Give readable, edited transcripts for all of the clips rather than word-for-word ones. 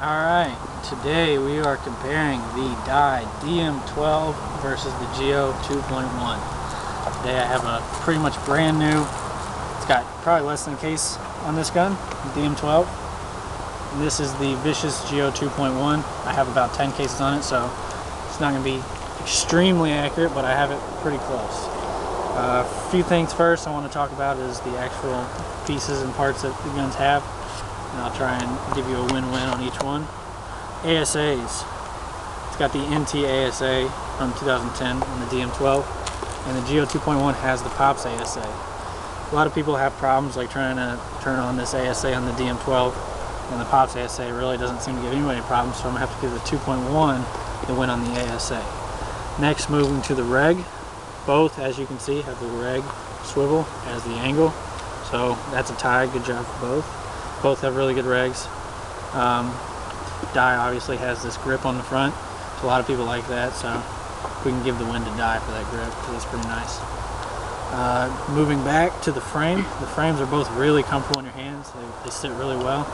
Alright, today we are comparing the die DM12 versus the Geo2.1. Today I have a pretty much brand new, it's got probably less than a case on this gun, DM12. And this is the Vicious Geo2.1. I have about 10 cases on it, so it's not going to be extremely accurate, but I have it pretty close. A few things first I want to talk about is the actual pieces and parts that the guns have. And I'll try and give you a win-win on each one. ASAs. It's got the NT ASA from 2010 on the DM12, and the Geo2.1 has the POPS ASA. A lot of people have problems like trying to turn on this ASA on the DM12, and the POPS ASA really doesn't seem to give anybody problems, so I'm going to have to give the 2.1 the win on the ASA. Next, moving to the reg. Both, as you can see, have the reg swivel as the angle, so that's a tie. Good job for both. Both have really good regs. Die obviously has this grip on the front, so a lot of people like that, so we can give the win to Die for that grip because it's pretty nice. Moving back to the frame, the frames are both really comfortable in your hands. They sit really well.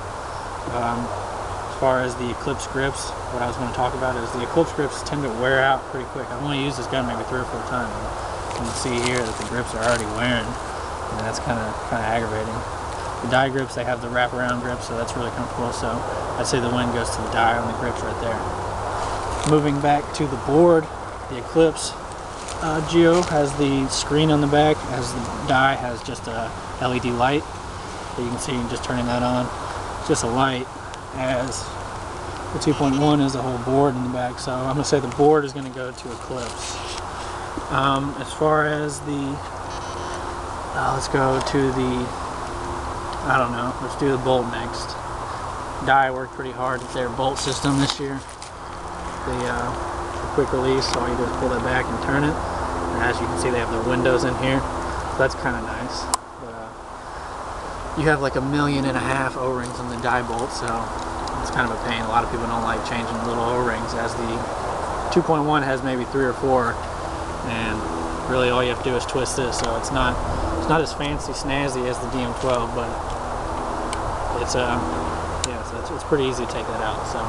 As far as the Eclipse Grips, what I was going to talk about is the Eclipse Grips tend to wear out pretty quick. I've only used this gun maybe 3 or 4 times. You can see here that the grips are already wearing, and that's kind of aggravating. The Die grips, they have the wraparound grip, so that's really comfortable. So I'd say the win goes to the Die on the grips right there. Moving back to the board, the Eclipse Geo has the screen on the back, as the Die has just a LED light. So you can see just turning that on. It's just a light, as the 2.1 is the whole board in the back. So I'm going to say the board is going to go to Eclipse. As far as the, let's go to the, I don't know, let's do the bolt next. Die worked pretty hard at their bolt system this year. The quick release, so all you do is pull that back and turn it. And as you can see, they have their windows in here, so that's kind of nice. But you have like 1.5 million O-rings on the Die bolt, so it's kind of a pain. A lot of people don't like changing little O-rings, as the 2.1 has maybe 3 or 4, and really all you have to do is twist this, so it's not as fancy snazzy as the DM12, but it's yeah, so it's pretty easy to take that out. So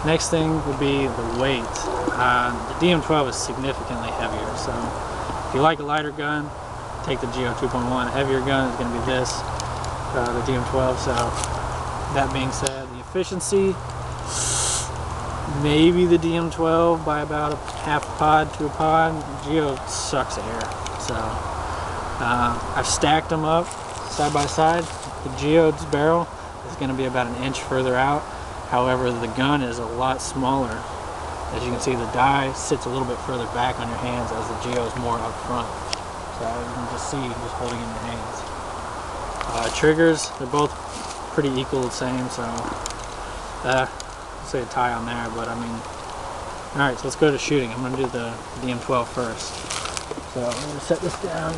next thing would be the weight. The DM12 is significantly heavier, so if you like a lighter gun, take the Geo2.1. A heavier gun is going to be this, the DM12. So that being said, the efficiency, maybe the DM12 by about a half pod to a pod. Geo sucks air, so I've stacked them up side by side. The Geo's barrel is going to be about 1 inch further out. However, the gun is a lot smaller. As you can see, the Die sits a little bit further back on your hands, as the Geo is more up front. So you can just see just holding in your hands. Triggers, they're both pretty equal, the same, so I'll say a tie on there, but I mean, alright, so let's go to shooting. I'm going to do the DM12 first. So I'm going to set this down.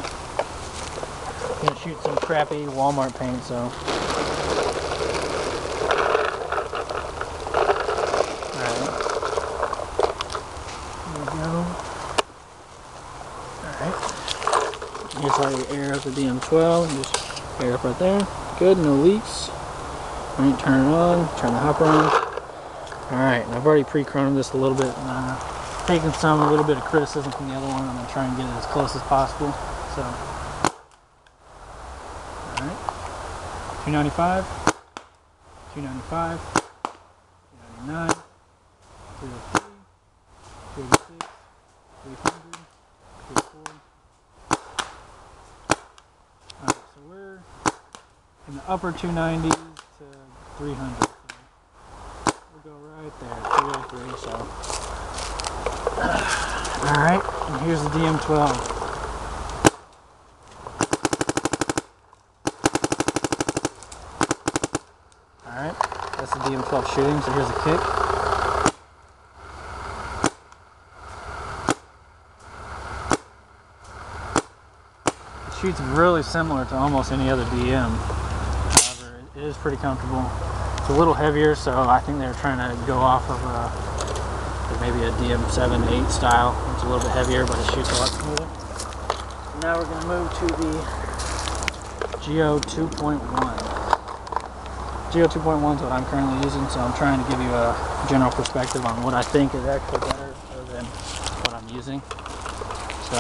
I'm going to shoot some crappy Walmart paint, so. Alright. There we go. Alright. Here's how you air up the DM12. Just air up right there. Good, no leaks. Alright, turn it on, turn the hopper on. Alright, and I've already pre-chromed this a little bit. Taking a little bit of criticism from the other one. I'm going to try and get it as close as possible. So, alright, 295, 295, 299, 303, 386, 300, 340. Alright, so we're in the upper 290s to 300. Go right there, 203, so. Alright, and here's the DM12. Alright, that's the DM12 shooting, so here's the kick. It shoots really similar to almost any other DM. However, it is pretty comfortable. It's a little heavier, so I think they're trying to go off of maybe a DM7-8 style. It's a little bit heavier, but it shoots a lot smoother. Now we're going to move to the Geo2.1. Geo2.1 is what I'm currently using, so I'm trying to give you a general perspective on what I think is actually better than what I'm using. So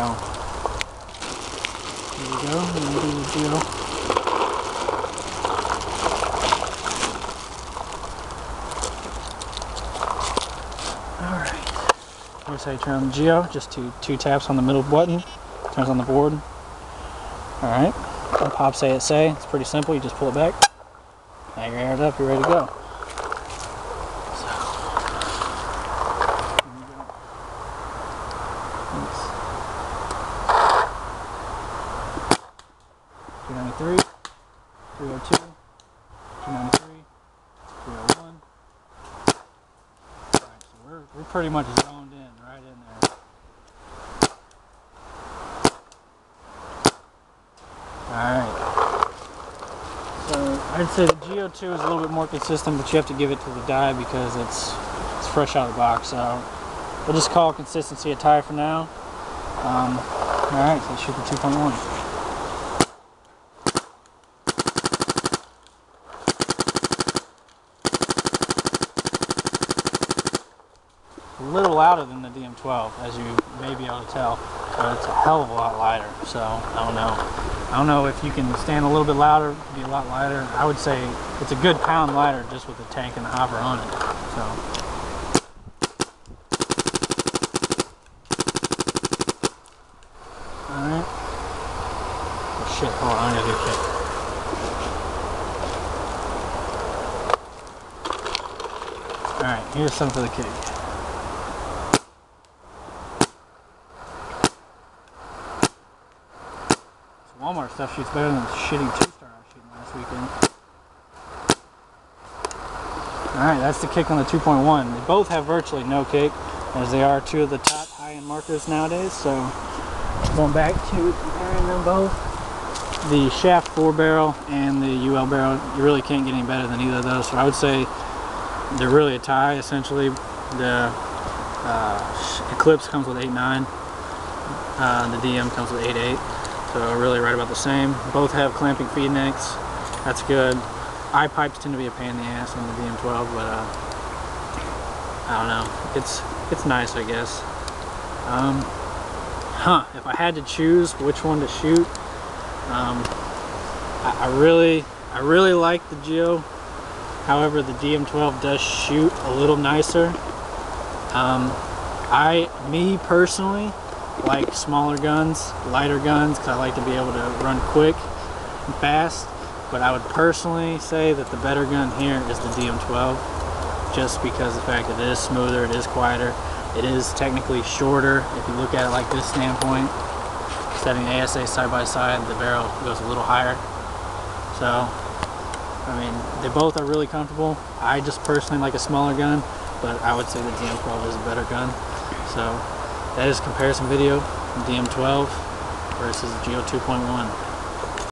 here we go. I'm going to do the Geo. Alright. Here's how you turn on the Geo. Just two taps on the middle button. Turns on the board. Alright. Pop say it say. It's pretty simple. You just pull it back. Now you're aired up. You're ready to go. So, here we go. Thanks. 293, 302, 293, 301. Alright, so we're pretty much zoned in, right in there. Alright. So I'd say the Geo2 is a little bit more consistent, but you have to give it to the die because it's fresh out of the box. So we'll just call consistency a tie for now. Alright, so let's shoot the 2.1. A little louder than the DM12, as you may be able to tell, but it's a hell of a lot lighter. So I don't know if you can stand a little bit louder, it'd be a lot lighter. I would say it's a good pound lighter just with the tank and the hopper on it. So. Alright. Oh shit, hold on, I gotta get a kick. Alright, here's some for the kick. Walmart stuff shoots better than the shitty 2-star I was shooting last weekend. Alright, that's the kick on the 2.1. They both have virtually no kick, as they are two of the top high-end markers nowadays. So, going back to comparing them both, the shaft 4-barrel and the UL barrel, you really can't get any better than either of those. So I would say they're really a tie, essentially. The Eclipse comes with 8.9, the DM comes with 8.8. So really right about the same. Both have clamping feed necks. That's good. Eye pipes tend to be a pain in the ass on the DM12, but I don't know. It's nice, I guess. If I had to choose which one to shoot, I really like the Geo. However, the DM12 does shoot a little nicer. Me personally, like smaller guns, lighter guns, because I like to be able to run quick and fast. But I would personally say that the better gun here is the DM12, just because the fact that it is smoother, it is quieter, it is technically shorter. If you look at it like this standpoint, setting the ASA side by side, the barrel goes a little higher. So, I mean, they both are really comfortable. I just personally like a smaller gun, but I would say the DM12 is a better gun. So that is a comparison video, DM12 versus Geo2.1.